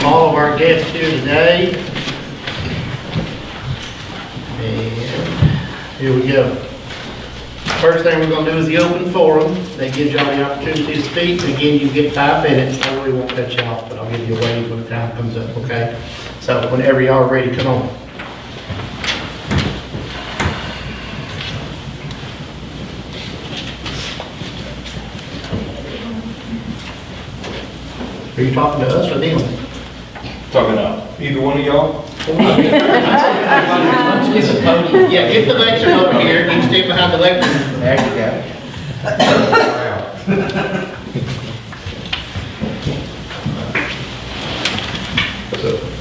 all of our guests here today. And here we go. First thing we're going to do is the open forum. That gives y'all the opportunity to speak. Again, you get 5 minutes. I really won't cut you off, but I'll give you a wave when the time comes up, okay? So whenever y'all are ready, come on. Are you talking to us or them? Talking to either one of y'all? Yeah, get the lectern over here. You can stand behind the lectern. There you go.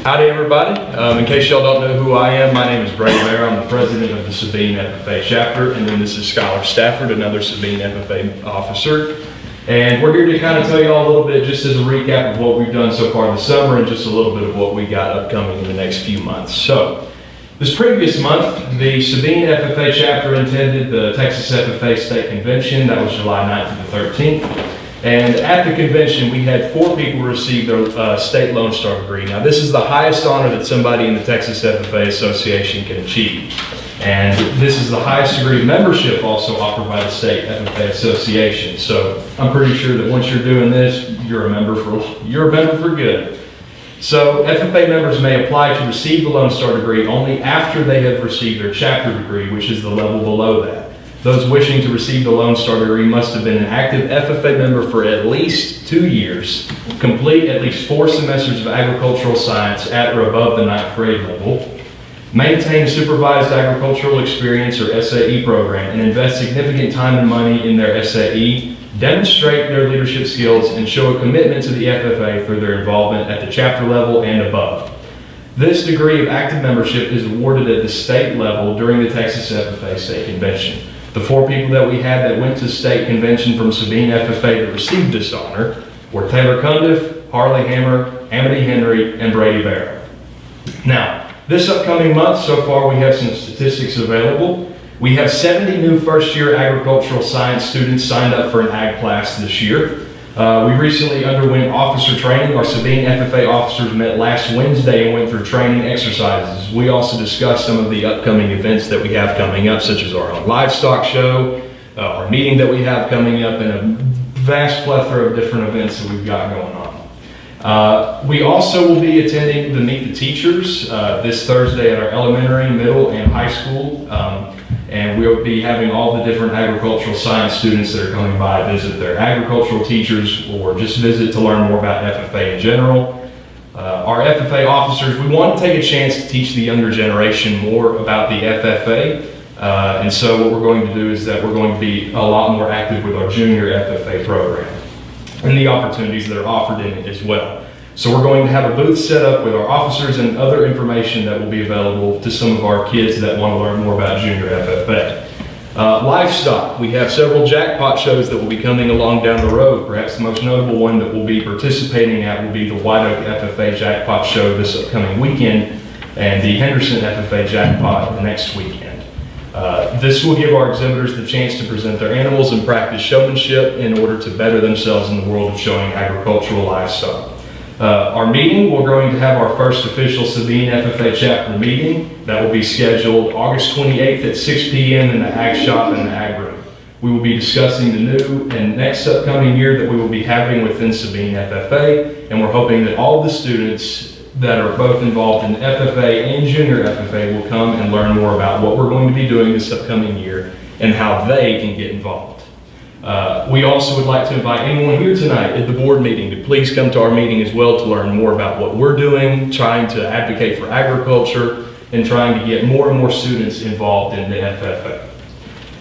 Howdy everybody. In case y'all don't know who I am, my name is Brady Bear. I'm the president of the Sabine FFA chapter, and then this is Skylar Stafford, another Sabine FFA officer. And we're here to kind of tell y'all a little bit, just as a recap of what we've done so far this summer and just a little bit of what we got upcoming in the next few months. So, this previous month, the Sabine FFA chapter attended the Texas FFA State Convention. That was July 9th to the 13th. And at the convention, we had 4 people receive their state Lone Star degree. Now, this is the highest honor that somebody in the Texas FFA Association can achieve. And this is the highest degree of membership also offered by the State FFA Association. So I'm pretty sure that once you're doing this, you're a member for good. So FFA members may apply to receive the Lone Star degree only after they have received their chapter degree, which is the level below that. Those wishing to receive the Lone Star degree must have been an active FFA member for at least 2 years, complete at least 4 semesters of agricultural science at or above the 9th grade level, maintain a supervised agricultural experience or SAE program, and invest significant time and money in their SAE, demonstrate their leadership skills, and show a commitment to the FFA through their involvement at the chapter level and above. This degree of active membership is awarded at the state level during the Texas FFA State Convention. The 4 people that we had that went to state convention from Sabine FFA that received this honor were Taylor Cundiff, Harley Hammer, Amity Henry, and Brady Barrow. Now, this upcoming month, so far we have some statistics available. We have 70 new first-year agricultural science students signed up for an ag class this year. We recently underwent officer training. Our Sabine FFA officers met last Wednesday and went through training exercises. We also discussed some of the upcoming events that we have coming up, such as our own livestock show, our meeting that we have coming up, and a vast plethora of different events that we've got going on. We also will be attending the Meet the Teachers this Thursday at our elementary, middle, and high school. And we'll be having all the different agricultural science students that are coming by visit their agricultural teachers or just visit to learn more about FFA in general. Our FFA officers, we want to take a chance to teach the younger generation more about the FFA. And so what we're going to do is that we're going to be a lot more active with our junior FFA program and the opportunities that are offered in it as well. So we're going to have a booth set up with our officers and other information that will be available to some of our kids that want to learn more about junior FFA. Livestock, we have several jackpot shows that will be coming along down the road. Perhaps the most notable one that we'll be participating at will be the White Oak FFA Jackpot Show this upcoming weekend and the Henderson FFA Jackpot next weekend. This will give our exhibitors the chance to present their animals and practice showmanship in order to better themselves in the world of showing agricultural livestock. Our meeting, we're going to have our first official Sabine FFA chapter meeting. That will be scheduled August 28th at 6 p.m. in the Ag Shop in the Ag Room. We will be discussing the new and next upcoming year that we will be having within Sabine FFA, and we're hoping that all the students that are both involved in FFA and junior FFA will come and learn more about what we're going to be doing this upcoming year and how they can get involved. We also would like to invite anyone here tonight at the board meeting to please come to our meeting as well to learn more about what we're doing, trying to advocate for agriculture, and trying to get more and more students involved in the FFA.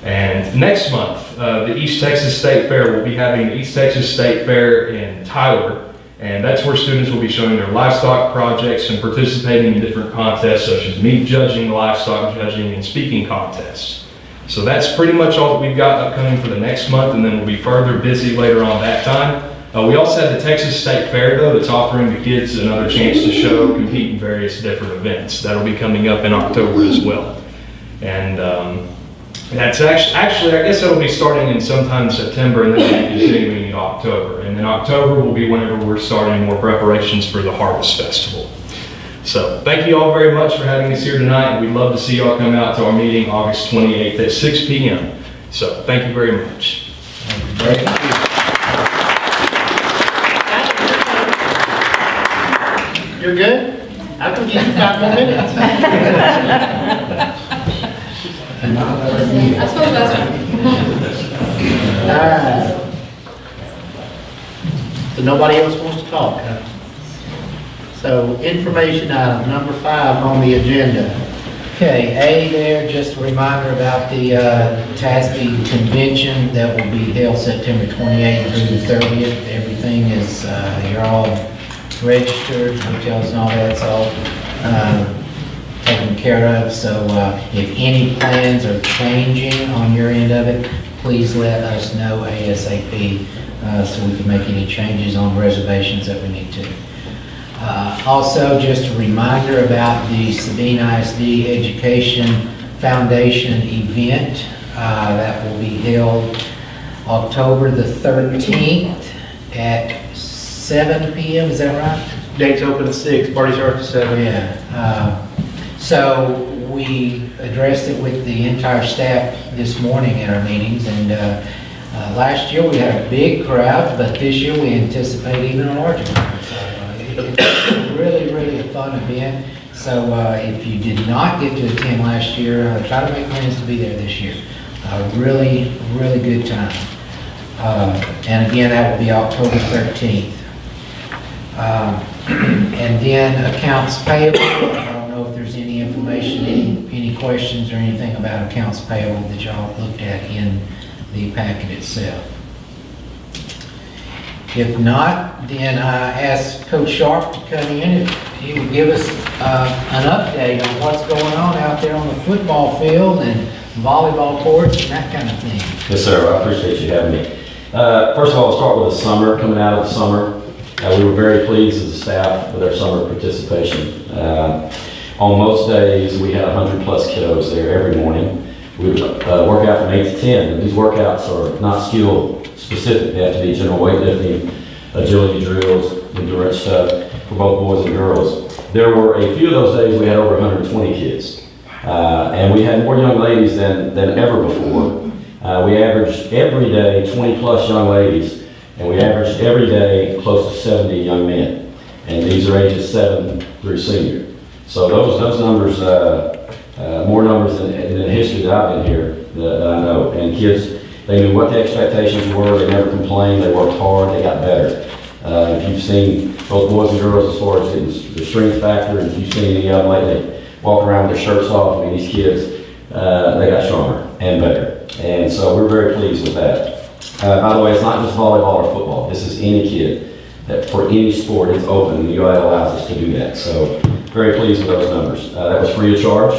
And next month, the East Texas State Fair will be having the East Texas State Fair in Tyler, and that's where students will be showing their livestock projects and participating in different contests such as meat judging, livestock judging, and speaking contests. So that's pretty much all that we've got upcoming for the next month, and then we'll be further busy later on that time. We also have the Texas State Fair, though, that's offering the kids another chance to show, compete in various different events. That'll be coming up in October as well. And That's actually, I guess it'll be starting in sometime September and then continuing in October. And then October will be whenever we're starting more preparations for the Harvest Festival. So thank you all very much for having us here tonight. We'd love to see y'all come out to our meeting August 28th at 6 p.m. So thank you very much. You're good? I can give you 5 more minutes. I suppose that's right. Alright. So nobody else wants to talk, huh? So information item number 5 on the agenda. Okay, A there, just a reminder about the TASB convention that will be held September 28th through the 30th. Everything is, you're all registered, hotels and all that's all taken care of. So if any plans are changing on your end of it, please let us know ASAP so we can make any changes on reservations that we need to. Also, just a reminder about the Sabine ISD Education Foundation event that will be held October the 13th at 7 p.m. Is that right? Dates open at 6, party starts at 7. Yeah. So we addressed it with the entire staff this morning in our meetings, and last year we had a big crowd, but this year we anticipate even a larger crowd. So it's really a fun event. So if you did not get to attend last year, try to make plans to be there this year. Really good time. And again, that will be October 13th. And then accounts payable. I don't know if there's any information, any questions or anything about accounts payable that y'all looked at in the packet itself. If not, then I asked Coach Sharp to come in and he would give us an update on what's going on out there on the football field and volleyball courts and that kind of thing. Yes, sir. I appreciate you having me. First of all, I'll start with the summer, coming out of the summer. We were very pleased as a staff with our summer participation. On most days, we had 100 plus kiddos there every morning. We would work out from 8 to 10. And these workouts are not skill specific. They have to be general weightlifting, agility drills, endurance stuff for both boys and girls. There were a few of those days we had over 120 kids. And we had more young ladies than ever before. We averaged every day 20 plus young ladies, and we averaged every day close to 70 young men. And these are ages 7 through senior. So those numbers, more numbers in the history that I've been here that I know. And kids, they knew what the expectations were, they never complained, they worked hard, they got better. If you've seen both boys and girls as far as the strength factor, and if you've seen any of them lately walk around with their shirts off, I mean, these kids, they got stronger and better. And so we're very pleased with that. By the way, it's not just volleyball or football. This is any kid. That for any sport, it's open, and the UI allows us to do that. So very pleased with those numbers. That was free of charge.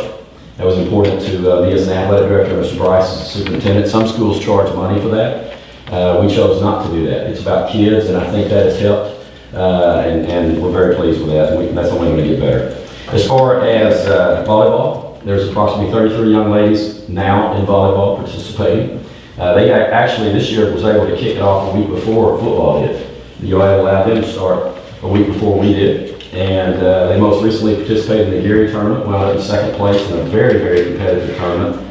That was important to me as an athletic director, Mr. Bryce as a superintendent. Some schools charge money for that. We chose not to do that. It's about kids, and I think that has helped, and we're very pleased with that, and that's only going to get better. As far as volleyball, there's approximately 33 young ladies now in volleyball participating. They actually this year was able to kick it off a week before football did. The UI allowed them to start a week before we did. And they most recently participated in the Gary tournament, wound up in second place in a very competitive tournament.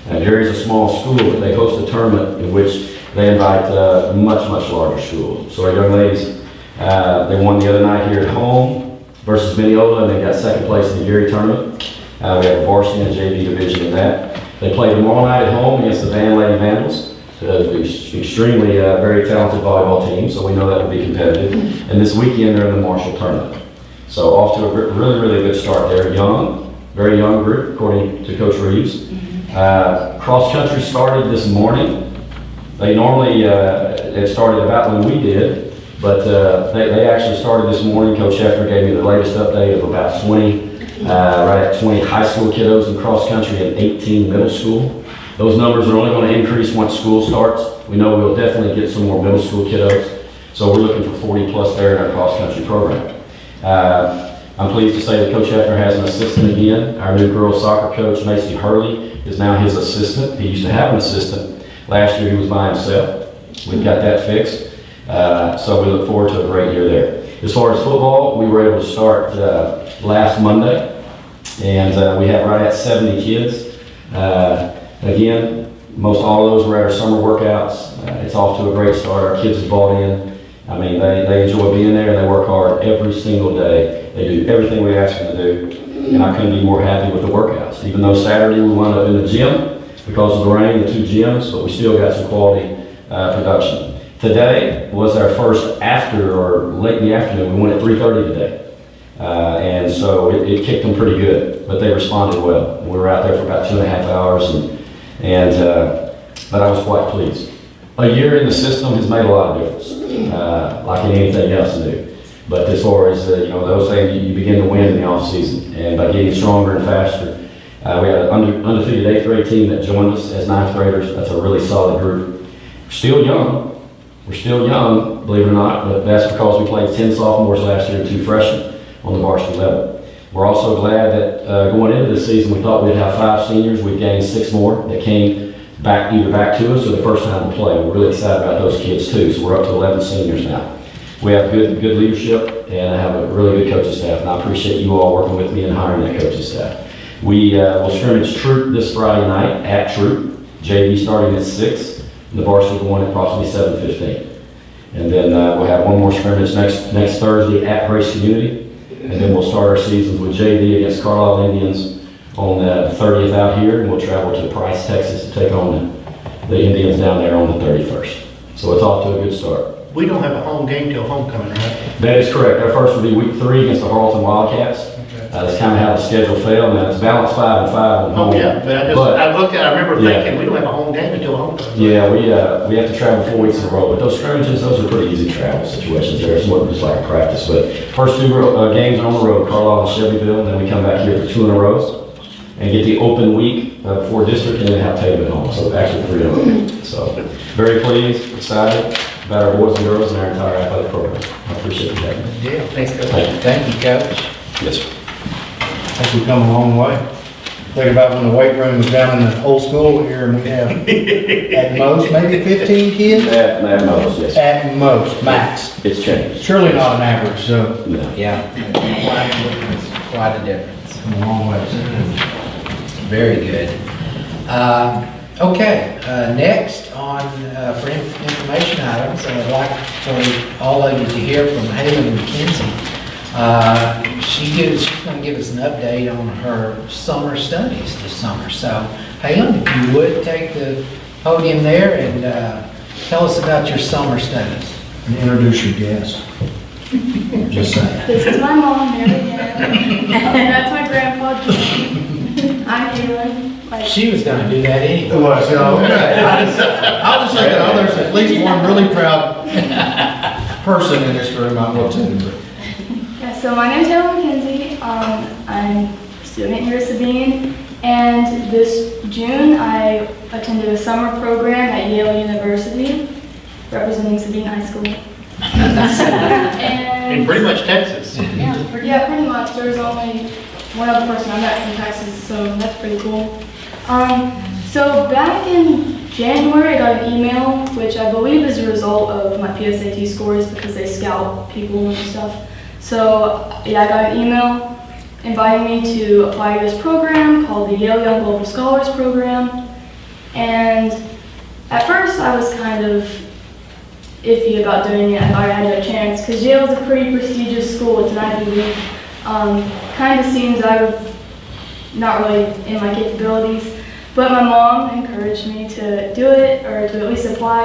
Gary's a small school, but they host a tournament in which they invite much larger schools. So our young ladies, they won the other night here at home versus Mineola, and they got second place in the Gary tournament. We have a varsity and JV division in that. They play tomorrow night at home against the Van Lady Vandals. Extremely very talented volleyball team, so we know that will be competitive. And this weekend they're in the Marshall tournament. So off to a really good start there. Young, very young group, according to Coach Reeves. Cross country started this morning. They normally, it started about when we did, but they actually started this morning. Coach Schefter gave me the latest update of about 20, right at 20 high school kiddos in cross country and 18 middle school. Those numbers are only going to increase once school starts. We know we'll definitely get some more middle school kiddos. So we're looking for 40 plus there in our cross country program. I'm pleased to say that Coach Hefner has an assistant again. Our new girls soccer coach, Macy Hurley, is now his assistant. He used to have an assistant. Last year he was by himself. We've got that fixed. So we look forward to a great year there. As far as football, we were able to start last Monday, and we have right at 70 kids. Again, most all of those were at our summer workouts. It's off to a great start. Our kids have bought in. I mean, they enjoy being there, and they work hard every single day. They do everything we ask them to do, and I couldn't be more happy with the workouts. Even though Saturday we wound up in the gym because of the rain, the 2 gyms, but we still got some quality production. Today was our first late in the afternoon. We went at 3:30 today. And so it kicked them pretty good, but they responded well. We were out there for about 2.5 hours, but I was quite pleased. A year in the system has made a lot of difference, like in anything else new. But as far as, those things, you begin to win in the off season, and by getting stronger and faster. We had an undefeated 8th grade team that joined us as 9th graders. That's a really solid group. Still young. We're still young, believe it or not, but that's because we played 10 sophomores last year and 2 freshmen on the varsity level. We're also glad that going into this season, we thought we'd have 5 seniors. We've gained 6 more that came either back to us or the first time to play. We're really excited about those kids too, so we're up to 11 seniors now. We have good leadership, and I have a really good coaching staff, and I appreciate you all working with me and hiring that coaching staff. We will scrimmage Troop this Friday night at Troop, JV starting at 6. The varsity going at approximately 7:15. And then we'll have one more scrimmage next Thursday at Grace Community. And then we'll start our seasons with JV against Carlisle Indians on the 30th out here. And we'll travel to Price, Texas to take on the Indians down there on the 31st. So it's off to a good start. We don't have a home game till homecoming, right? That is correct. Our first will be week 3 against the Harleton Wildcats. That's kind of how the schedule fell. Now it's balanced 5 and 5 on home. Oh, yeah, but I looked at, I remember thinking, we don't have a home game until homecoming. Yeah, we have to travel 4 weeks in a row, but those scrimmages, those are pretty easy travel situations there. It's more just like practice. But first 2 games are on the road, Carlisle and Shelbyville, and then we come back here for 2 in a row and get the open week before district, and then have Tatum at home. So actually 3 in a row. So very pleased, excited about our boys and girls and our entire athletic program. I appreciate that. Yeah, thanks, Coach. Thank you, Coach. Yes, sir. I think we've come a long way. Think about when the weight room was down in the old school here, and we have at most maybe 15 kids? At most, yes. At most, max. It's changed. Surely not an average, so No. Yeah, quite a difference. come a long way. Very good. Okay, next for information items, I'd like for all of you to hear from Haley McKenzie. She's going to give us an update on her summer studies this summer. So, Haley, if you would take the podium there and tell us about your summer studies. And introduce your guest. Just saying. This is my mom, Mary Ann, and that's my grandpa, Jim. I'm Haley. She was going to do that anyway. Well, so, okay. I'll just say that there's at least one really proud person in this room I will too. Yeah, so my name's Haley McKenzie. I'm a student here at Sabine, and this June I attended a summer program at Yale University, representing Sabine High School. In pretty much Texas. Yeah, pretty much. There was only one other person I met from Texas, so that's pretty cool. So back in January, I got an email, which I believe is a result of my PSAT scores because they scout people and stuff. So yeah, I got an email inviting me to apply to this program called the Yale Young Global Scholars Program. And at first I was kind of iffy about doing it. I thought I had no chance because Yale is a pretty prestigious school. It's an Ivy League. Kind of seems out of not really in my capabilities. But my mom encouraged me to do it, or to at least apply.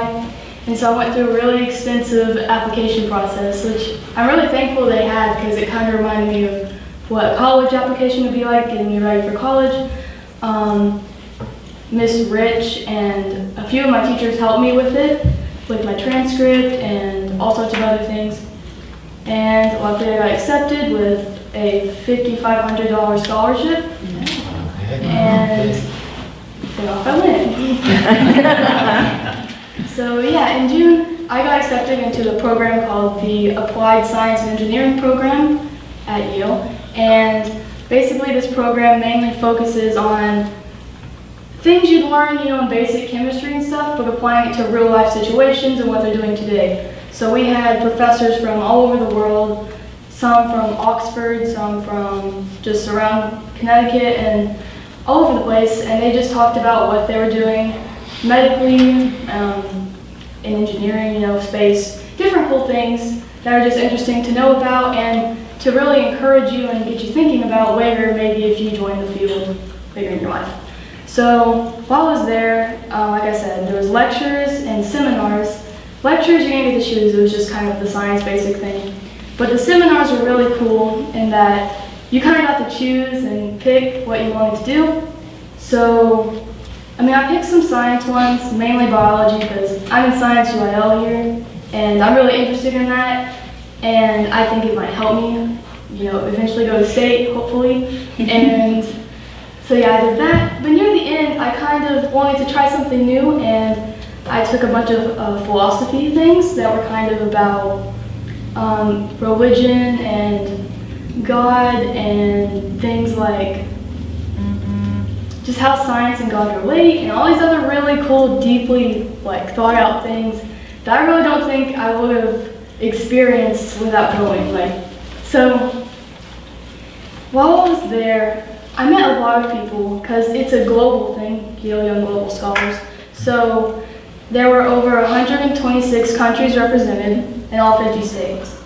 And so I went through a really extensive application process, which I'm really thankful they had because it kind of reminded me of what a college application would be like, getting me ready for college. Miss Rich and a few of my teachers helped me with it, with my transcript and all sorts of other things. And luckily I got accepted with a $5,500 scholarship. And then off I went. So yeah, in June, I got accepted into a program called the Applied Science and Engineering Program at Yale. And basically this program mainly focuses on things you'd learn, in basic chemistry and stuff, but applying it to real life situations and what they're doing today. So we had professors from all over the world, some from Oxford, some from just around Connecticut and all over the place, and they just talked about what they were doing medically, in engineering, space, different cool things that are just interesting to know about and to really encourage you and get you thinking about later, maybe if you join the field later in your life. So while I was there, like I said, there was lectures and seminars. Lectures you didn't get to choose, it was just kind of the science basic thing. But the seminars were really cool in that you kind of got to choose and pick what you wanted to do. So, I picked some science ones, mainly biology, because I'm in Science UIL here, and I'm really interested in that, and I think it might help me, eventually go to state, hopefully. And so yeah, I did that. But near the end, I kind of wanted to try something new, and I took a bunch of philosophy things that were kind of about religion and God and things like just how science and God relate and all these other really cool, deeply thought out things that I really don't think I would have experienced without going. So while I was there, I met a lot of people because it's a global thing, Yale Young Global Scholars. So there were over 126 countries represented in all 50 states,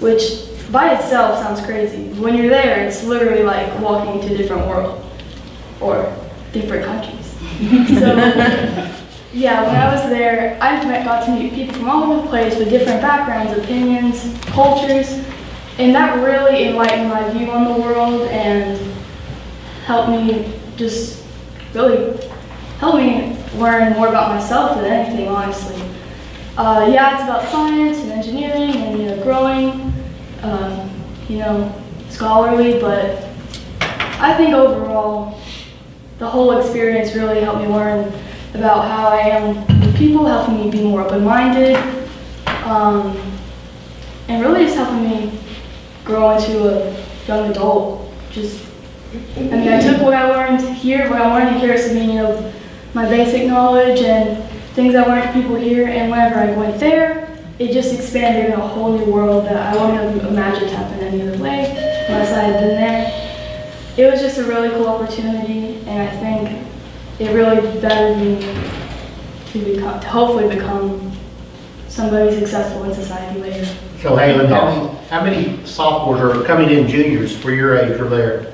which by itself sounds crazy. When you're there, it's literally like walking into a different world or different countries. So yeah, when I was there, got to meet people from all over the place with different backgrounds, opinions, cultures, and that really enlightened my view on the world and helped me learn more about myself than anything, honestly. Yeah, it's about science and engineering and growing, scholarly, but I think overall the whole experience really helped me learn about how I am with people, helping me be more open-minded, and really just helping me grow into a young adult. I took what I learned here, what I learned here, so my basic knowledge and things I learned from people here, and whenever I went there, it just expanded in a whole new world that I wouldn't have imagined happened any other way unless I had been there. It was just a really cool opportunity, and I think it really bettered me to hopefully become somebody successful in society later. So Halen, how many sophomores are coming in juniors for your age or there?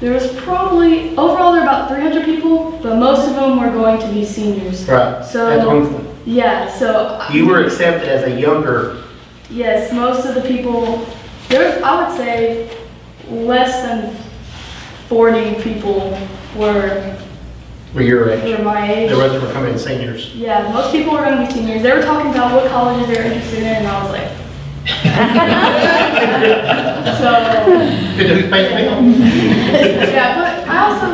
There was probably, overall there were about 300 people, but most of them were going to be seniors. Right. So, that's one thing. yeah, so. You were accepted as a younger. Yes, most of the people, I would say less than 40 people were your age. were my age. The rest were coming in seniors. Yeah, most people were going to be seniors. They were talking about what colleges they were interested in, and I was like, so. Who's paying the bill? Yeah, but I also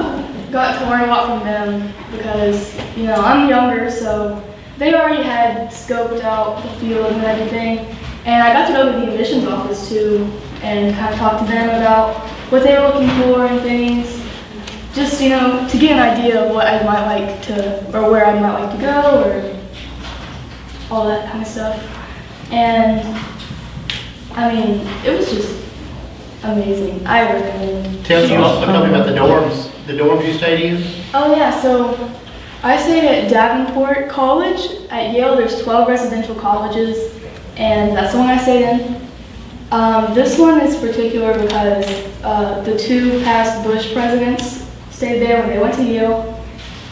got to learn a lot from them because, I'm younger, so they already had scoped out the field and everything. And I got to go to the admissions office too and kind of talk to them about what they were looking for and things. Just, to get an idea of what I might like to, or where I might like to go, or all that kind of stuff. And, it was just amazing. I recommend. Tell me about the dorms you stayed in. Oh yeah, so I stayed at Davenport College. At Yale, there's 12 residential colleges, and that's the one I stayed in. This one is particular because the two past Bush presidents stayed there when they went to Yale.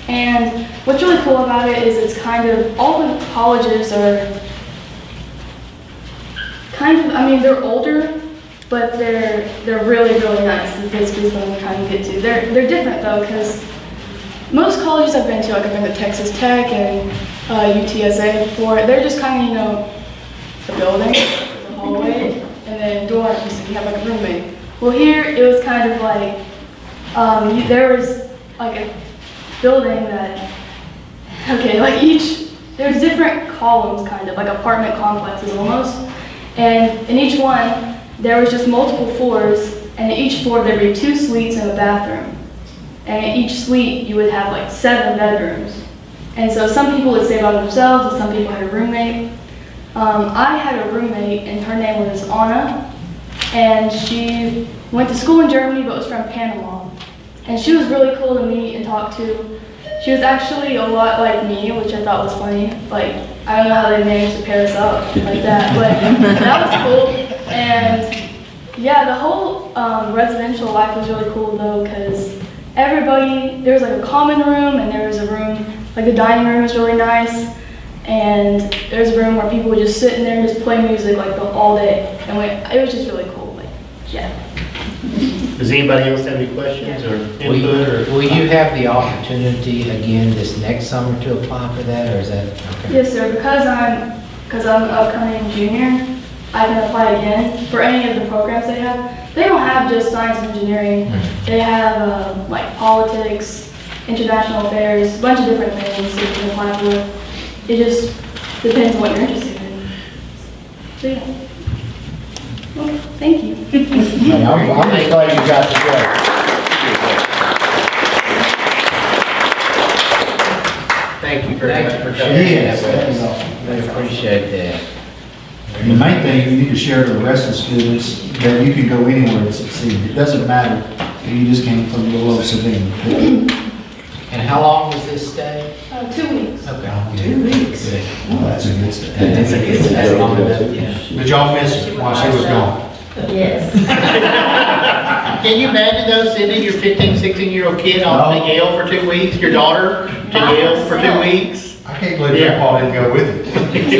And what's really cool about it is it's kind of, all the colleges are they're older, but they're really, really nice. The basically is what I'm trying to get to. They're different though, because most colleges I've been to, I've been to Texas Tech and UTSA before, they're just kind of, a building, a hallway, and then dorms, so you have a roommate. Well here, it was kind of like, there was a building that, there's different columns kind of, like apartment complexes almost. And in each one, there was just multiple floors, and at each floor there'd be 2 suites and a bathroom. And in each suite, you would have like 7 bedrooms. And so some people would stay by themselves, and some people had a roommate. I had a roommate, and her name was Anna, and she went to school in Germany, but was from Panama. And she was really cool to meet and talk to. She was actually a lot like me, which I thought was funny. Like, I don't know how they managed to pair us up like that, but that was cool. And yeah, the whole residential life was really cool though, because everybody, there was like a common room, and there was a room, like the dining room was really nice. And there's a room where people would just sit in there and just play music like all day. And it was just really cool. Like, yeah. Does anybody else have any questions or input or? Will you have the opportunity again this next summer to apply for that, or is that? Okay. Yes, sir. Because I'm an upcoming junior, I can apply again for any of the programs they have. They don't have just science and engineering. They have like politics, international affairs, a bunch of different things that you can apply for. It just depends on what you're interested in. So yeah. Well, thank you. Hey, I'm just glad you got to Thank you very much for Thank coming. you. Yes, that is awesome. We appreciate that. And the main thing, you need to share to the rest of the students that you can go anywhere and succeed. It doesn't matter if you just came from little old Sabine. And how long was this stay? 2 weeks. Okay. 2 weeks. Good. Well, that's a good step. That's long enough, yeah. Did y'all miss her while she was gone? Yes. Can you imagine though, sending your 15, 16-year-old kid off to No. Yale for 2 weeks, your daughter to By Yale for 2 herself. weeks? I can't believe Yeah. Grandpa didn't go with it.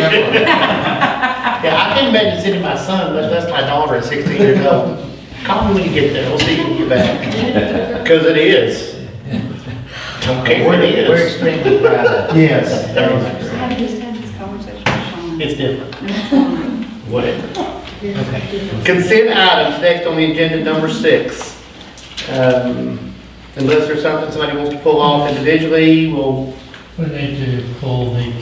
Yeah, I can't imagine sending my son, much less my daughter at 16 years old. Call me when you get there, we'll see you when you get back. Because it is. Don't care, it We're is. extremely proud of you. Yes. Very much so. I just had this conversation with Sean. It's different, That's fine. whatever. Okay. Consent items, next on the agenda, number 6. Unless there's something somebody wants to pull off individually, we'll, We need to pull the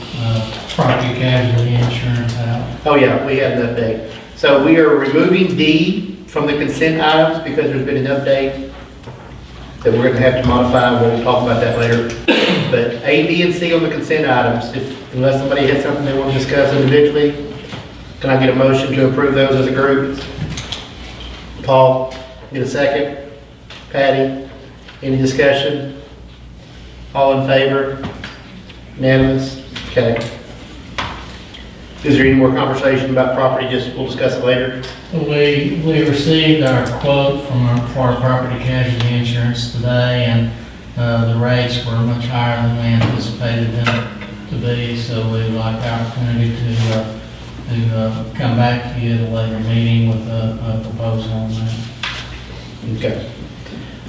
property casualty insurance out. oh yeah, we have an update. So we are removing D from the consent items because there's been an update that we're gonna have to modify, we'll talk about that later. But A, B, and C on the consent items, unless somebody has something they want to discuss individually, can I get a motion to approve those as a group? Paul, get a second? Patty, any discussion? All in favor? Unanimous? Okay. Is there any more conversation about property, just, we'll discuss it later? We received our quote for our property casualty insurance today, and the rates were much higher than we anticipated them to be, so we'd like the opportunity to come back to you at a later meeting with a proposal on that. Okay.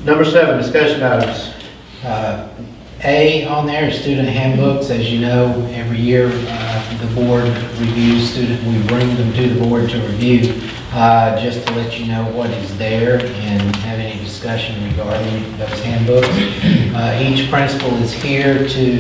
Number 7, discussion items. A on there is student handbooks. As you know, every year the board reviews student, we bring them to the board to review, just to let you know what is there and have any discussion regarding those handbooks. Each principal is here to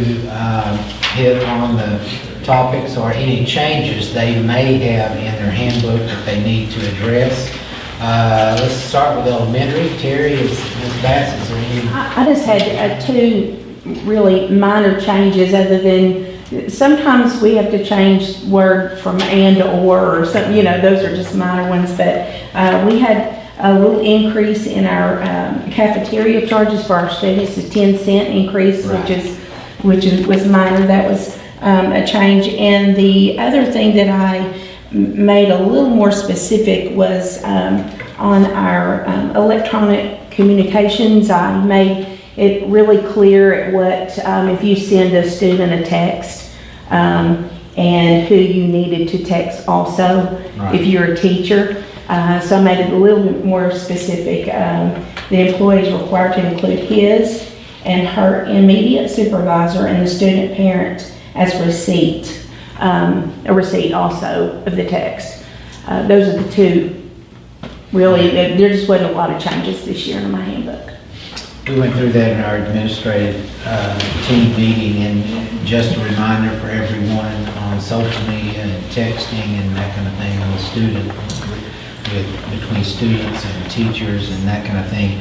hit on the topics or any changes they may have in their handbook that they need to address. Let's start with elementary. Terry, Ms. Bass, is there any? I just had 2 really minor changes, other than sometimes we have to change word from and to or something, those are just minor ones, but we had a little increase in our cafeteria charges for our students, a 10-cent increase, Right. which was minor. That was a change. And the other thing that I made a little more specific was on our electronic communications. I made it really clear at what, if you send a student a text, and who you needed to text also, Right. if you're a teacher. So I made it a little bit more specific. The employee is required to include his and her immediate supervisor and the student parent as receipt, a receipt also of the text. Those are the 2, really, there just wasn't a lot of changes this year in my handbook. We went through that in our administrative team meeting, and just a reminder for everyone on social media and texting and that kind of thing on the student between students and teachers and that kind of thing.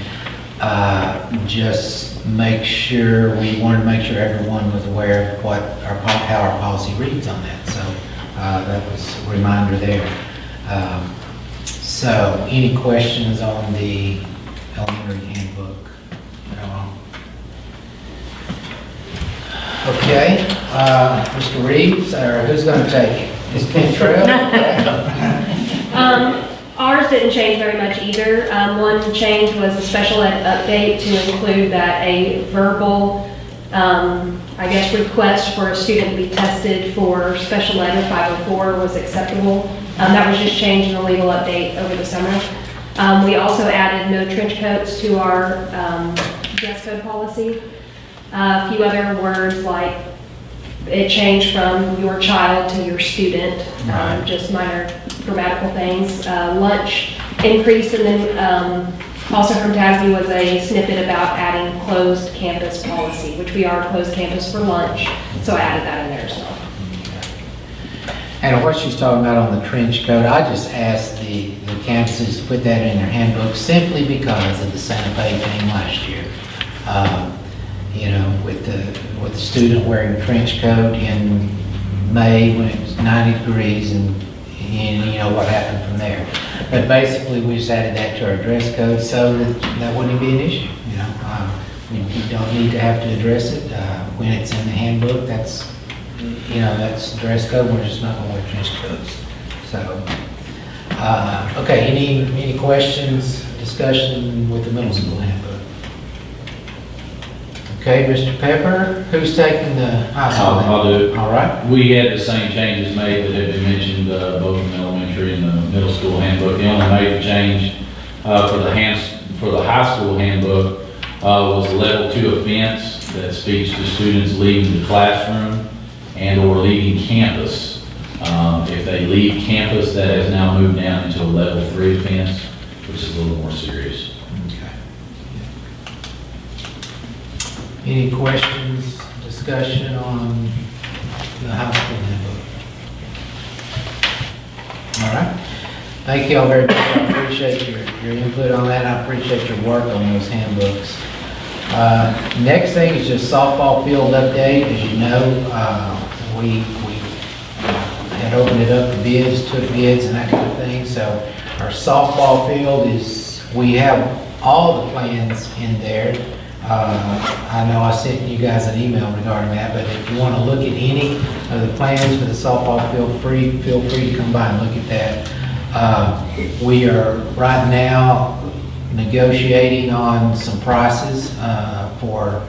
Just make sure, we wanted to make sure everyone was aware of what how our policy reads on that. So that was a reminder there. So any questions on the elementary handbook at all? Okay, Mr. Reeves, or who's going to take it? Ms. Cantrell? Ours didn't change very much either. One change was a special ed update to include that a verbal, request for a student to be tested for special ed or 504 was acceptable. That was just changed in the legal update over the summer. We also added no trench coats to our dress code policy. A few other words like it changed from your child to your student, just minor grammatical things. Lunch increased, and then also from TASB was a snippet about adding closed campus policy, which we are closed campus for lunch, so I added that in there as well. And what she's talking about on the trench coat, I just asked the campuses to put that in their handbook simply because of the Santa Fe thing last year. With the student wearing a trench coat in May when it was 90 degrees and you know what happened from there. But basically we just added that to our dress code so that wouldn't be an issue, We don't need to have to address it. When it's in the handbook, that's dress code, we're just not gonna wear trench coats. So, okay, any questions, discussion with the middle school handbook? Okay, Mr. Pepper, who's taking the high school? I'll do it. All right. We had the same changes made that have been mentioned both in the elementary and the middle school handbook. The only major change for the high school handbook was level 2 offense that speaks to students leaving the classroom and or leaving campus. If they leave campus, that has now moved down into a level 3 offense, which is a little more serious. Okay. Any questions, discussion on the high school handbook? All right. Thank you all very much. I appreciate your input on that. I appreciate your work on those handbooks. Next thing is just softball field update. As you know, we had opened it up to bids, took bids and that kind of thing. So our softball field we have all the plans in there. I know I sent you guys an email regarding that, but if you want to look at any of the plans for the softball field, feel free to come by and look at that. We are right now negotiating on some prices for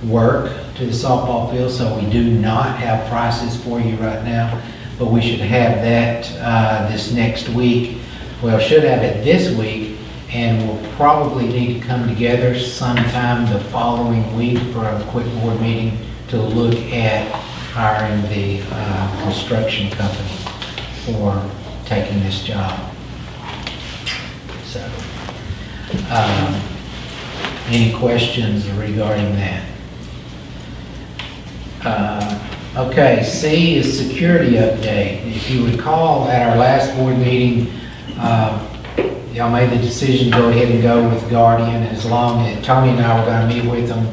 work to the softball field, so we do not have prices for you right now, but we should have that this next week. Well, should have it this week, and we'll probably need to come together sometime the following week for a quick board meeting to look at hiring the construction company for taking this job. So, any questions regarding that? Okay, C is security update. If you recall, at our last board meeting, y'all made the decision to go ahead and go with Guardian, as long as Tony and I were going to meet with them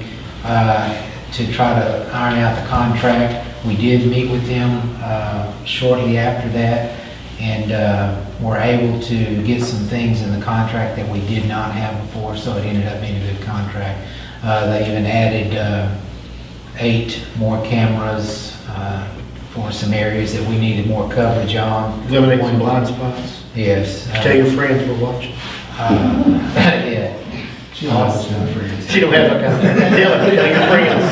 to try to iron out the contract. We did meet with them shortly after that, and were able to get some things in the contract that we did not have before, so it ended up being a good contract. They even added 8 more cameras for some areas that we needed more coverage on. Eliminate some blind spots. Yes. Tell your friends we're watching. Yeah. She don't have no friends. She don't have tell your friends.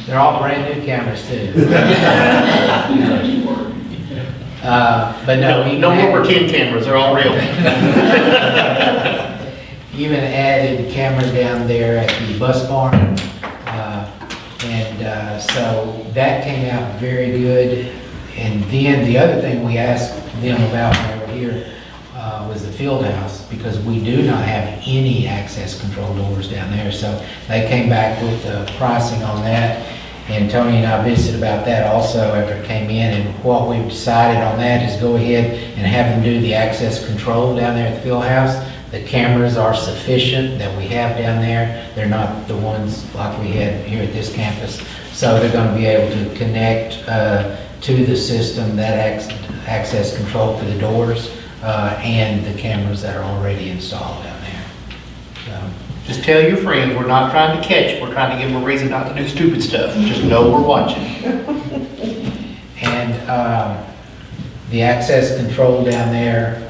They're all brand new cameras too. But no, No more pretend cameras, they're all real. even added cameras down there at the bus barn. So that came out very good. And then the other thing we asked them about when they were here was the field house, because we do not have any access control doors down there. So they came back with the pricing on that. And Tony and I visited about that also after it came in, and what we've decided on that is go ahead and have them do the access control down there at the field house. The cameras are sufficient that we have down there. They're not the ones like we had here at this campus. So they're going to be able to connect to the system, that access control for the doors and the cameras that are already installed down there. So, Just tell your friends, we're not trying to catch, we're trying to give them a reason not to do stupid stuff. Just know we're watching. and the access control down there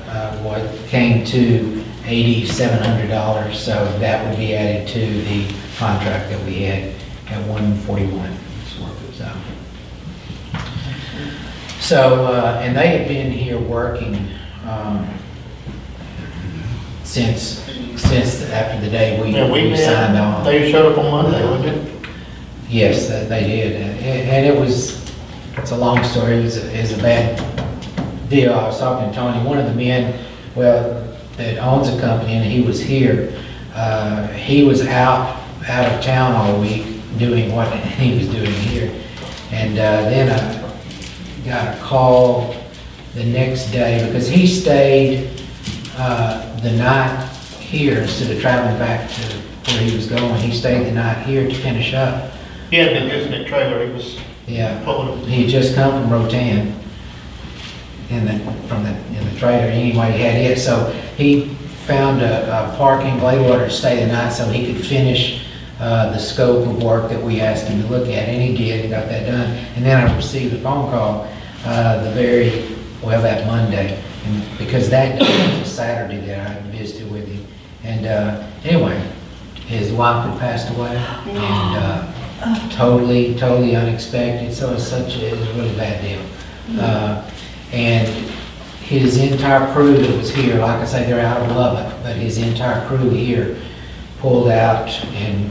came to $8,700, so that would be added to the contract that we had at 141. So, and they have been here working since after the day we signed on. They showed up on Monday, wasn't it? Yes, they did, and it's a long story. It's a bad deal. I was talking to Tony, one of the men, that owns a company, and he was here. He was out of town all week doing what he was doing here, and then I got a call the next day because he stayed the night here instead of traveling back to where he was going. He stayed the night here to finish up. He had been using that trailer, he was Yeah, pulling it. he had just come from Rotan in the trailer. Anyway, he had it, so he found a parking Gladewater to stay the night so he could finish the scope of work that we asked him to look at, and he did, and got that done. And then I received a phone call that Monday, and because that day was a Saturday that I visited with him. And anyway, his wife had passed away, and totally unexpected, so it's a really bad deal. And his entire crew that was here, like I say, they're out of Lubbock, but his entire crew here pulled out, and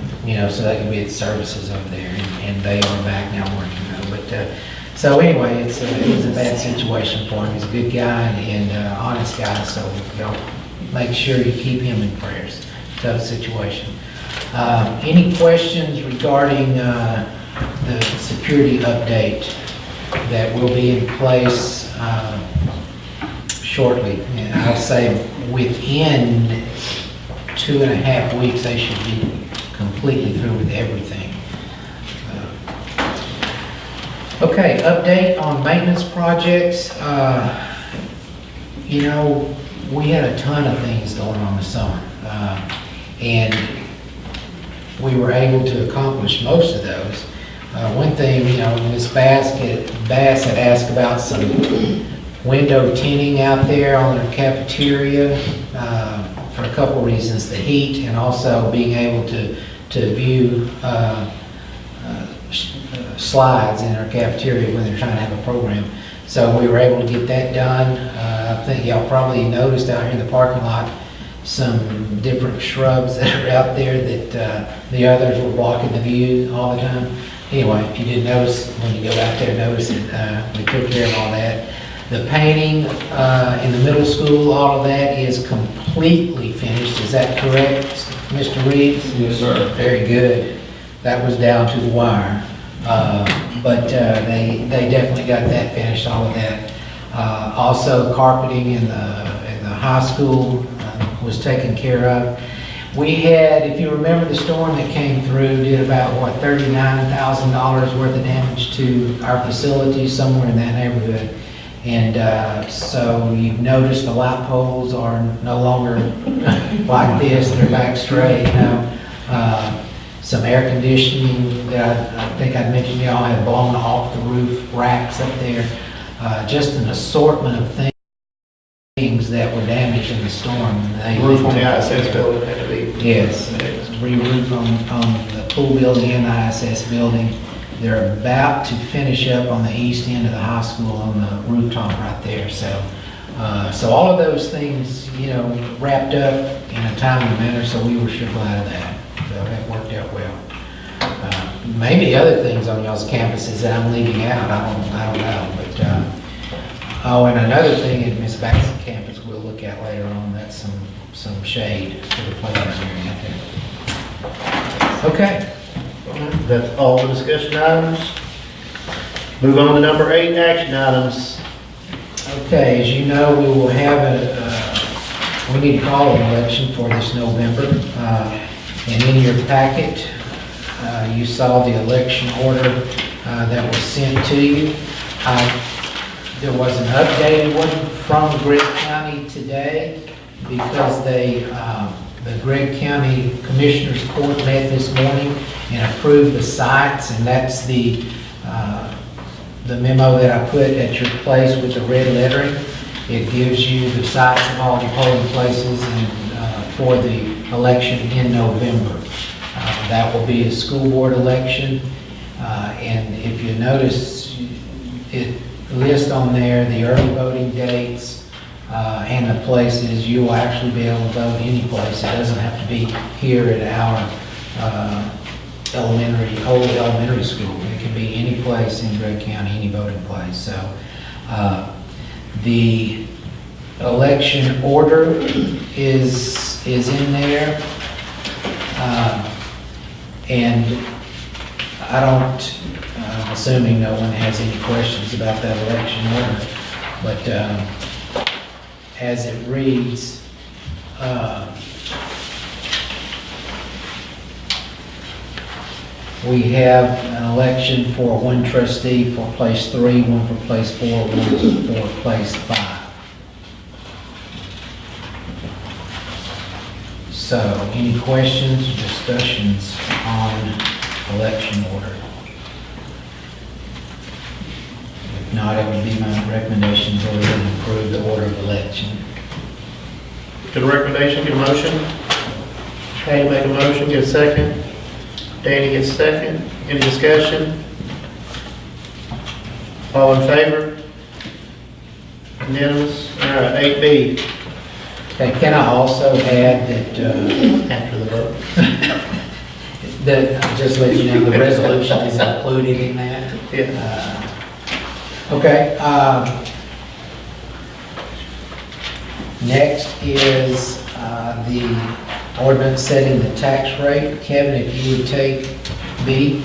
so they could be at the services over there, and they are back now working. But so anyway, it was a bad situation for him. He's a good guy and honest guy, so make sure you keep him in prayers. Tough situation. Any questions regarding the security update that will be in place shortly? And I'll say within 2.5 weeks, they should be completely through with everything. Okay, update on maintenance projects. We had a ton of things going on this summer, and we were able to accomplish most of those. One thing, Ms. Bass had asked about some window tinting out there on their cafeteria for a couple reasons, the heat and also being able to view slides in our cafeteria when they're trying to have a program. So we were able to get that done. I think y'all probably noticed out here in the parking lot some different shrubs that are out there that the others were blocking the view all the time. Anyway, if you didn't notice, when you go out there, notice it. We took care of all that. The painting in the middle school, all of that is completely finished. Is that correct, Mr. Reeves? Yes, sir. Very good. That was down to the wire. But they definitely got that finished, all of that. Also, carpeting in the high school was taken care of. We had, if you remember the storm that came through, did about, $39,000 worth of damage to our facilities, somewhere in that neighborhood. And so you've noticed the light poles are no longer like this, they're back straight, Some air conditioning that I think I mentioned y'all had blown off the roof racks up there. Just an assortment of things that were damaged in the storm. Roof on the ISS building had to be. Yes, re-roof on the pool building and the ISS building. They're about to finish up on the east end of the high school on the rooftop right there. So all of those things, wrapped up in a timely manner, so we were sure glad of that. So that worked out well. Maybe other things on y'all's campuses that I'm leaving out, I don't know. But and another thing at Miss Baxter campus we'll look at later on, that's some shade for the playground area out there. Okay. That's all the discussion items. Move on to number 8, action items. Okay, as you know, we will have we need to call an election for this November. And in your packet, you saw the election order that was sent to you. There was an updated one from Gregg County today because the Gregg County Commissioners Court met this morning and approved the sites, and that's the memo that I put at your place with the red lettering. It gives you the sites of all the polling places and for the election in November. That will be a school board election, and if you notice, it lists on there the early voting dates and the places. You will actually be able to vote any place. It doesn't have to be here at our old elementary school. It can be any place in Gregg County, any voting place. So the election order is in there. And I don't, I'm assuming no one has any questions about that election order, but as it reads, we have an election for one trustee for place 3, one for place 4, one for place 5. So, any questions or discussions on election order? If not, it would be my recommendation to go ahead and approve the order of election. Get a recommendation, get a motion. Patty make a motion, get a second. Danny gets a second. Any discussion? All in favor? Unanimous? All right, 8B, Okay, can I also add that, after the vote. just let you know, the resolution is included in that? Yeah. Okay, next is the ordinance setting the tax rate. Kevin, if you would take B.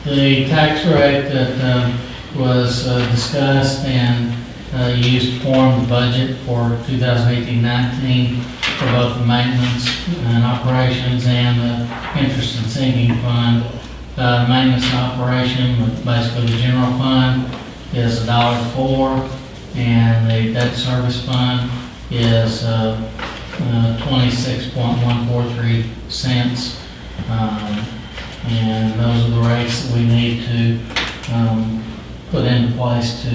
The tax rate that was discussed and used to form the budget for 2018-19 for both the maintenance and operations and the interest and sinking fund. Maintenance and operation, with basically the general fund, is $1.04, and the debt service fund is 26.143 cents. And those are the rates that we need to put into place to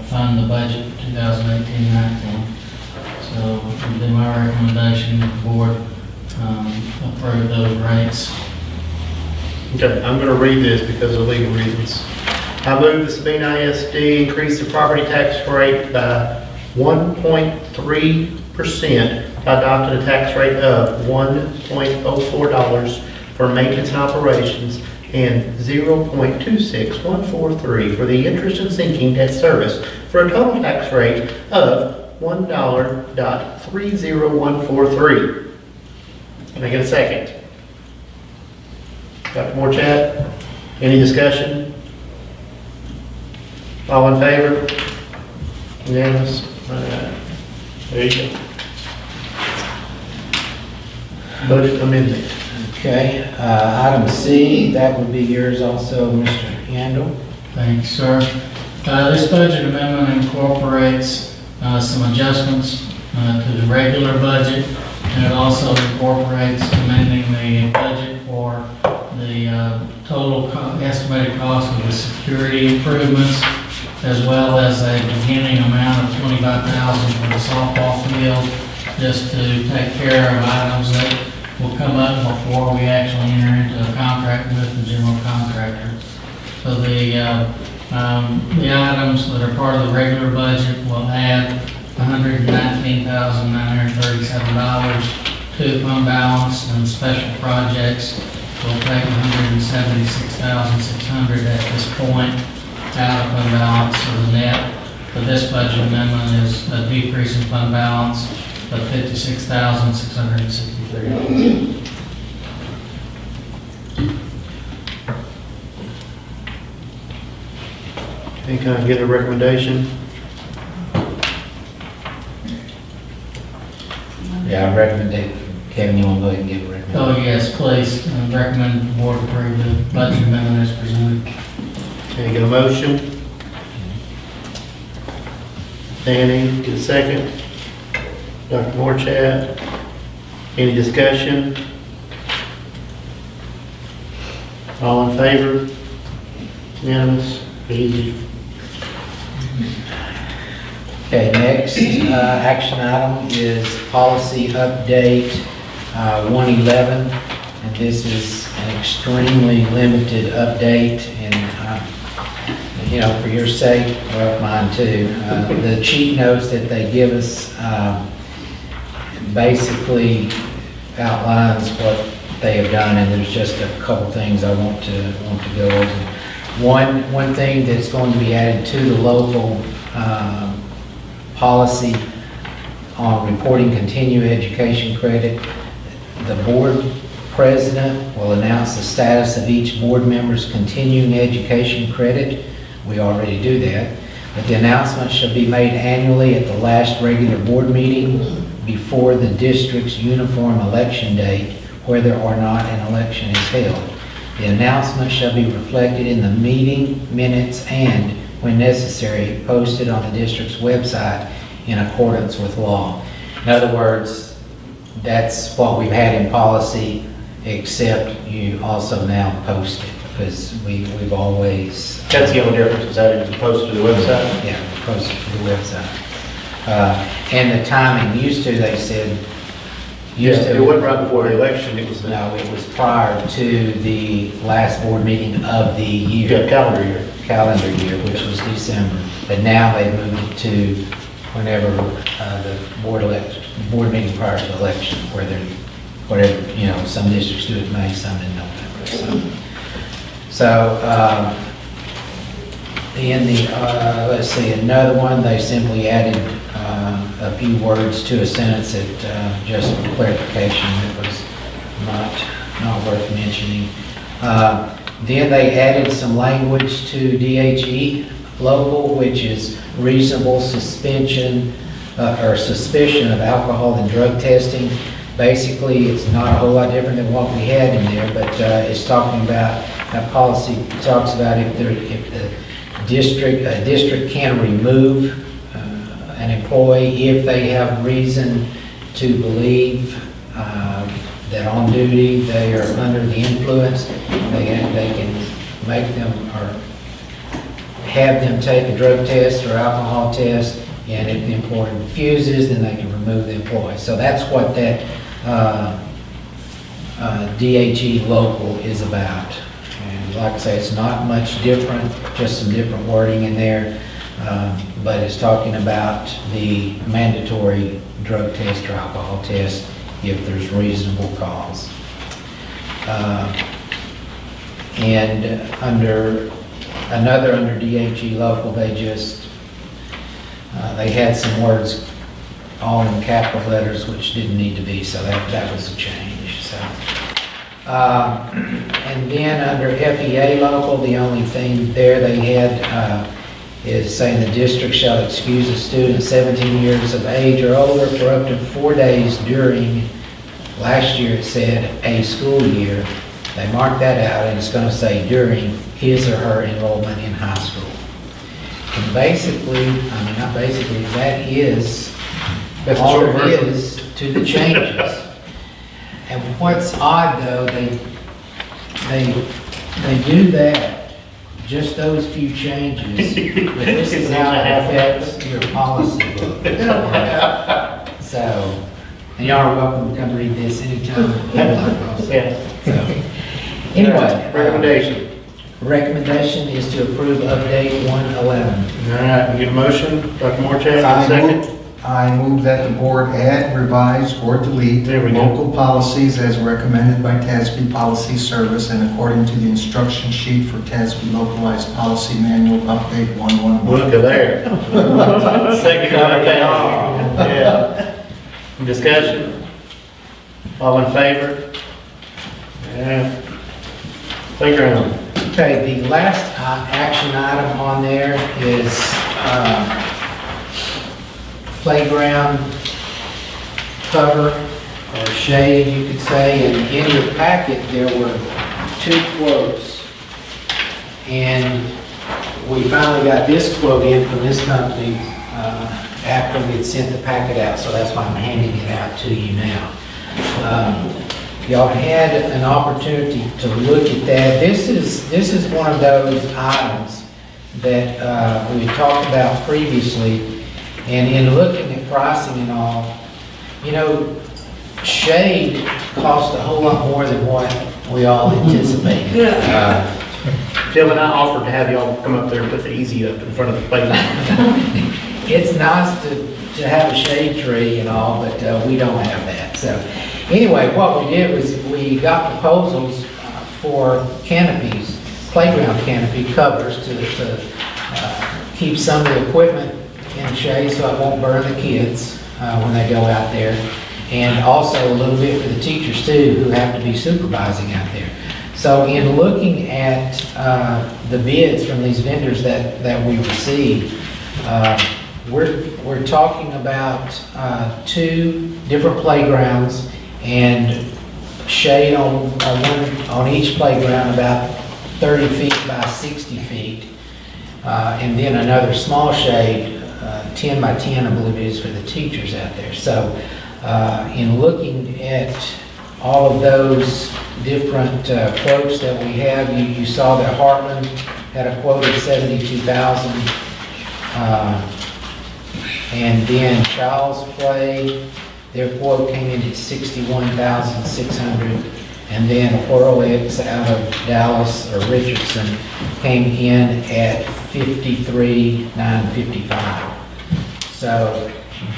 fund the budget for 2018-19. So it would be my recommendation that the board approve those rates. Okay, I'm going to read this because of legal reasons. I move the Sabina ISD increase the property tax rate by 1.3% by adopting a tax rate of $1.04 for maintenance and operations and 0.26143 for the interest and sinking debt service for a total tax rate of $1.30143. Can I get a second? Dr. Morchat, any discussion? All in favor? Unanimous? All right. There you go. Budget amendment. Okay, item C, that would be yours also, Mr. Handel. Thank you, sir. This budget amendment incorporates some adjustments to the regular budget, and it also incorporates amending the budget for the total estimated cost of the security improvements, as well as a beginning amount of $25,000 for the softball field, just to take care of items that will come up before we actually enter into a contract with the general contractor. So the items that are part of the regular budget will add $119,937 to fund balance, and special projects will take $176,600 at this point out of fund balance. So the net for this budget amendment is a decrease in fund balance of $56,663. And can I get a recommendation? Yeah, I recommend that, Kevin, you want to go ahead and give a recommendation? Oh, yes, please, recommend the board approve the budget amendment as presented. Can I get a motion? Danny, get a second. Dr. Morchat, any discussion? All in favor? Unanimous, easy. Okay, next, action item is policy update, 111. And this is an extremely limited update and, for your sake, well, mine too. The cheat notes that they give us, basically outlines what they have done, and there's just a couple things I want to go over. One thing that's going to be added to the local policy on reporting continuing education credit, the board president will announce the status of each board member's continuing education credit. We already do that. But the announcement shall be made annually at the last regular board meeting before the district's uniform election date, whether or not an election is held. The announcement shall be reflected in the meeting minutes and, when necessary, posted on the district's website in accordance with law. In other words, that's what we've had in policy, except you also now post it, because we've always... That's the only difference, is that it's posted to the website? Yeah, posted to the website. And the timing, used to, they said... It wasn't right before the election, it was the No, it was prior to the last board meeting of the year. calendar year. Which was December. But now they've moved it to whenever the board meeting prior to election, where they're, whatever, some districts do it in May, some in November. So in the, let's see, another one, they simply added a few words to a sentence that, just for clarification, that was not worth mentioning. Then they added some language to DHE local, which is reasonable suspension or suspicion of alcohol and drug testing. Basically, it's not a whole lot different than what we had in there, but it's talking about, that policy talks about if the district can remove an employee if they have reason to believe that on duty they are under the influence. They can make them or have them take a drug test or alcohol test, and if the employer refuses, then they can remove the employee. So that's what that DHE local is about. And like I say, it's not much different, just some different wording in there, but it's talking about the mandatory drug test or alcohol test if there's reasonable cause. And under DHE local, they had some words all in capital letters which didn't need to be, so that was a change. So, and then under FEA local, the only thing there they had is saying the district shall excuse a student 17 years of age or older for up to 4 days during, last year it said a school year. They marked that out, and it's going to say during his or her enrollment in high school. And basically, not basically, that is all there is to the changes. And what's odd though, they do that, just those few changes, but this is how it affects your policy book. So, and y'all are welcome to come read this anytime. So, anyway. Recommendation is to approve update 111. All right, we get a motion, Dr. Morchat, second. I move that the board add, revise, or delete There we go. local policies as recommended by TASB Policy Service and according to the instruction sheet for TASB Localized Policy Manual Update 111. Look at there. Second, Dr. Yeah. Discussion? All in favor? Yeah. Playground. Okay, the last action item on there is playground cover or shade, you could say. And in your packet, there were 2 quotes. And we finally got this quote in from this company after we had sent the packet out, so that's why I'm handing it out to you now. Y'all had an opportunity to look at that. This is one of those items that we talked about previously, and in looking at pricing and all, you know, shade costs a whole lot more than what we all anticipated. Tim and I offered to have y'all come up there and put the easy up in front of the playground. It's nice to have a shade tree and all, but we don't have that. So anyway, what we did was we got proposals for canopies, playground canopy covers to keep some of the equipment in shade so it won't burn the kids when they go out there. And also a little bit for the teachers too, who have to be supervising out there. So in looking at the bids from these vendors that we received, we're talking about 2 different playgrounds and shade on each playground about 30 feet by 60 feet. And then another small shade, 10 by 10, I believe it is, for the teachers out there. So in looking at all of those different quotes that we have, you saw that Heartland had a quote of $72,000. And then Child's Play, their quote came in at $61,600. And then Whirlix out of Dallas or Richardson came in at $53,955. So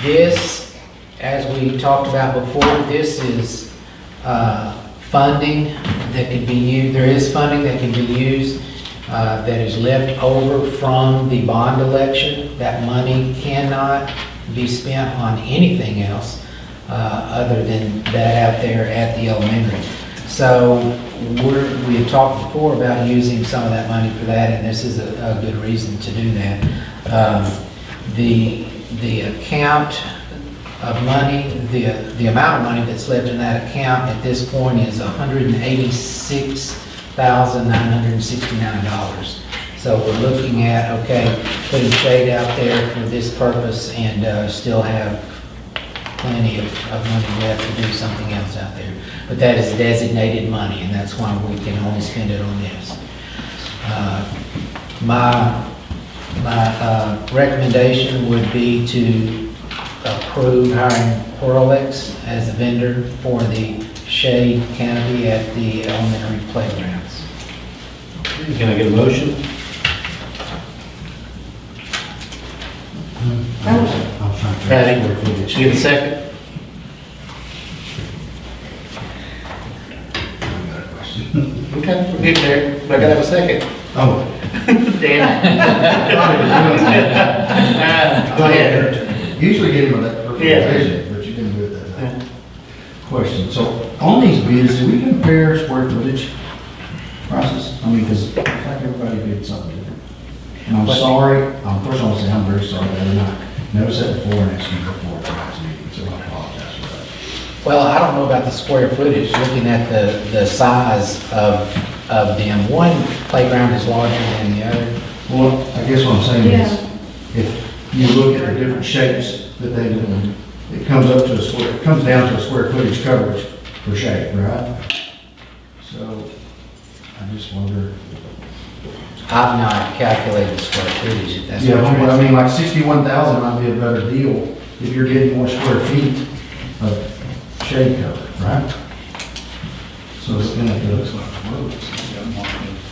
this, as we talked about before, this is funding that can be used. There is funding that can be used that is left over from the bond election. That money cannot be spent on anything else other than that out there at the elementary. So we had talked before about using some of that money for that, and this is a good reason to do that. The account of money, the amount of money that's left in that account at this point is $186,969. So we're looking at, okay, putting shade out there for this purpose and still have plenty of money left to do something else out there. But that is designated money, and that's why we can only spend it on this. My recommendation would be to approve hiring Whirlix as a vendor for the shade canopy at the elementary playgrounds. Can I get a motion? Patty, get a second? Okay, we're getting there. But I gotta have a second. Oh. Dan. Go ahead. Usually get him with that perfect Yeah. vision, but you didn't do it that time. Question, so on these bids, do we compare square footage prices? I mean, because I think everybody did something different. And I'm sorry, first I want to say I'm very sorry that I did not notice that before and asked you before tonight's meeting, so I apologize for that. Well, I don't know about the square footage, looking at the size of them. One playground is larger than the other. Well, I guess what I'm saying is, if you look at the different shapes that they do, it comes up to it comes down to a square footage coverage per shade, right? So, I just wonder. I've not calculated the square footage, if that's what Yeah, you're but I asking. mean, like 61,000 might be a better deal if you're getting more square feet of shade cover, right? So looking at the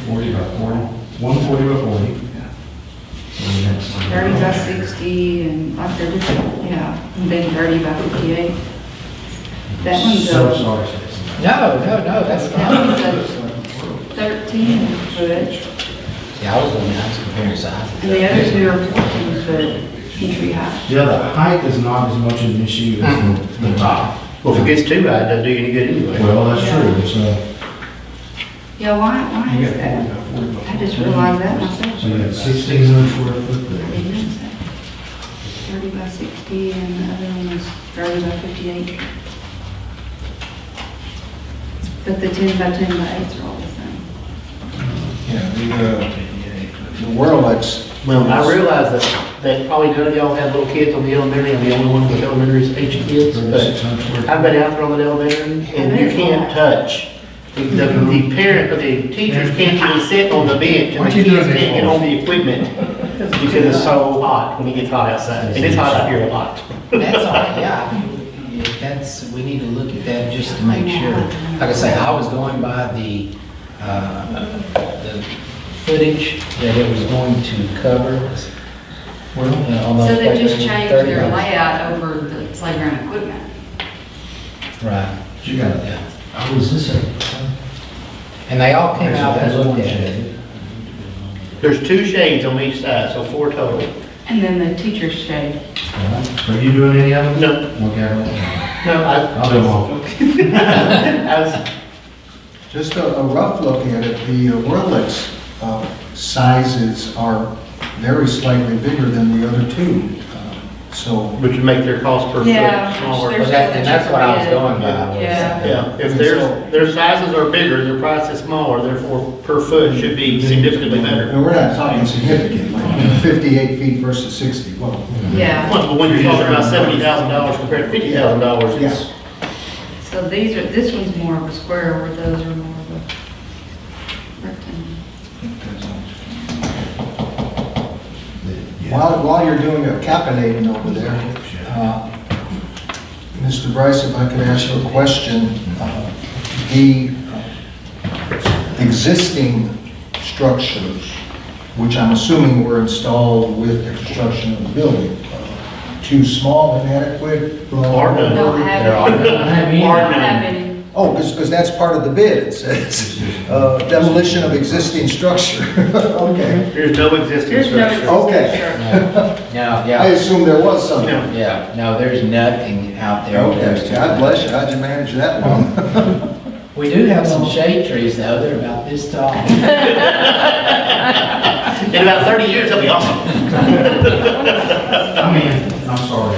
40 by 40, 140 by 40. So that's 30 by 60 and like they're different, yeah, and then 30 by 58. That one's So a, sorry, Stacy. No, that's that fine. one's a 13 foot, Yeah, I was comparing sizes. and the other two are 14 foot entry height. Yeah, the height is not as much an issue as the top. Well, if it gets too high, it doesn't do you any good anyway. Well, that's true, so. Yeah, why is that? I just realized that myself. So you got 1,600 square foot I there. didn't notice that. 30 by 60 and the other one was 30 by 58. But the 10 by 10 by 8s are all the same. Yeah, the Worlex. Well, I realize that probably none of y'all have little kids on the elementary, I'm the only one with elementary age kids, but 600 square I've been out there on the elementary, and you can't touch. The parent, or the teachers can't even sit on the bench, and the What you kids doing can't get for? on the equipment, because it's so hot when it gets hot outside, and it's hot out here a lot. That's all right, yeah. We need to look at that just to make sure. Like I say, I was going by the footage that it was going to cover. On those So they just playgrounds, changed 30 their by- layout over the playground equipment. Right, You got, yeah. oh, is this a? And they all came out and looked at it. There's 2 shades on each side, so 4 total. And then the teacher's shade. Are you doing any of them? No, Okay, no, I'll do them all. I was, Just a rough look at it, the Worlex sizes are very slightly bigger than the other two. So, which would make their cost per foot Yeah, smaller. there's- And that's what I was going by. was- Yeah. Yeah, if their sizes are bigger, their price is smaller, therefore per foot should be significantly better. and we're not talking significant, like 58 feet versus 60. Well, Yeah. Well, but when you're talking about $70,000 compared to $50,000, it's, So this one's more of a square, where those are more of a rectangle. While you're doing a capitating over there, Mr. Bryce, if I could ask you a question. The existing structures, which I'm assuming were installed with the construction of the building, too small, inadequate? Or none. Don't have any. Don't have any. Or Don't none. have any. Oh, because that's part of the bid, it says. Demolition of existing structure. Okay. there's no existing There's no structure. Okay. structure. No, I yeah, assumed there was something. No. yeah, no, there's nothing out there. Okay, God bless you, how'd you manage that one? We do have some shade trees though, they're about this tall. In about 30 years, that'll be awesome. I mean, I'm sorry.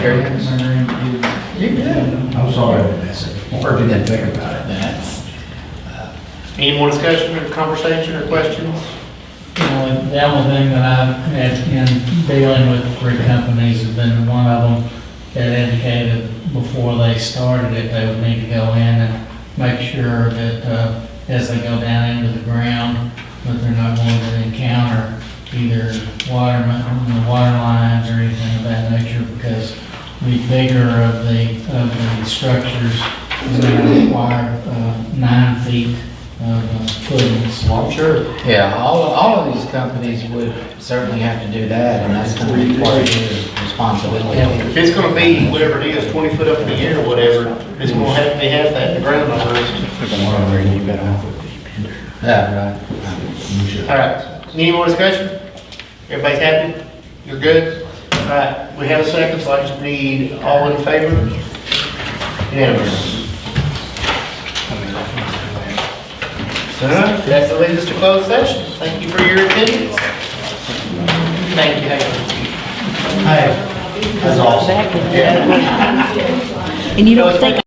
You're good. I'm sorry. That's it. Or did that think about it, that's. Any more discussion or conversation or questions? The only thing that I've had in dealing with 3 companies has been one of them that indicated before they started it, they would need to go in and make sure that as they go down into the ground, that they're not going to encounter either water lines or anything of that nature, because the bigger of the structures is going to require 9 feet of footings. I'm sure. Yeah, all of these companies would certainly have to do that, and that's going to be part of their responsibility. If it's gonna be whatever it is, 20 foot up in the air or whatever, it's gonna have to be half that in the ground almost. Yeah, right. All right, any more discussion? Everybody's happy? You're good? All right, we have a second, so I just need all in favor? Unanimous. All right, that leads us to closed session. Thank you for your attendance. Thank you, Hayden. Hey, that's awesome. Yeah. And you don't think